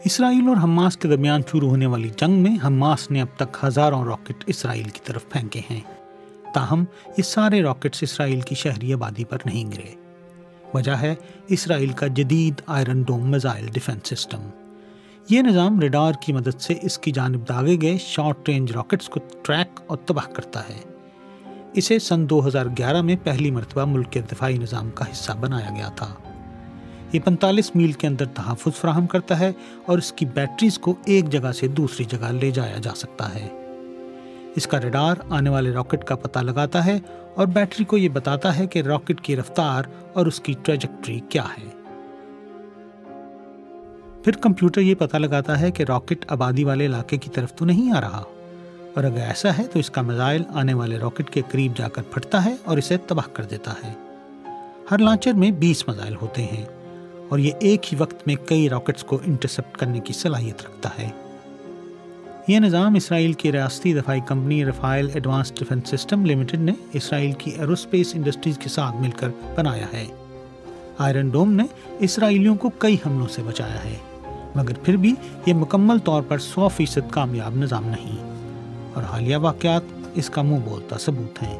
اسرائیل اور حماس کے درمیان شروع ہونے والی جنگ میں حماس نے اب تک ہزاروں راکٹ اسرائیل کی طرف پھینکے ہیں، تاہم یہ سارے راکٹس اسرائیل کی شہری آبادی پر نہیں گرے۔ وجہ ہے اسرائیل کا جدید Iron Dome missile defence system. یہ نظام ریڈار کی مدد سے اس کی جانب داغے گئے شارٹ رینج راکٹس کو ٹریک اور تباہ کرتا ہے۔ اسے سن 2011 میں پہلی مرتبہ ملک کے دفاعی نظام کا حصہ بنایا گیا تھا۔ یہ 45 میل کے اندر تحفظ فراہم کرتا ہے اور اس کی بیٹریز کو ایک جگہ سے دوسری جگہ لے جایا جا سکتا ہے۔ اس کا ریڈار آنے والے راکٹ کا پتہ لگاتا ہے اور بیٹری کو یہ بتاتا ہے کہ راکٹ کی رفتار اور اس کی ٹریجیکٹری کیا ہے۔ پھر کمپیوٹر یہ پتہ لگاتا ہے کہ راکٹ آبادی والے علاقے کی طرف تو نہیں آ رہا، اور اگر ایسا ہے تو اس کا میزائل آنے والے راکٹ کے قریب جا کر پھٹتا ہے اور اسے تباہ کر دیتا ہے۔ ہر لانچر میں 20 میزائل ہوتے ہیں اور یہ ایک ہی وقت میں کئی راکٹس کو انٹرسپٹ کرنے کی صلاحیت رکھتا ہے۔ یہ نظام اسرائیل کی ریاستی دفاعی کمپنی Rafael Advanced Defence System Limited نے اسرائیل کی ایروسپیس انڈسٹریز کے ساتھ مل کر بنایا ہے۔ آئرن ڈوم نے اسرائیلیوں کو کئی حملوں سے بچایا ہے، مگر پھر بھی یہ مکمل طور پر 100% کامیاب نظام نہیں، اور حالیہ واقعات اس کا منہ بولتا ثبوت ہیں۔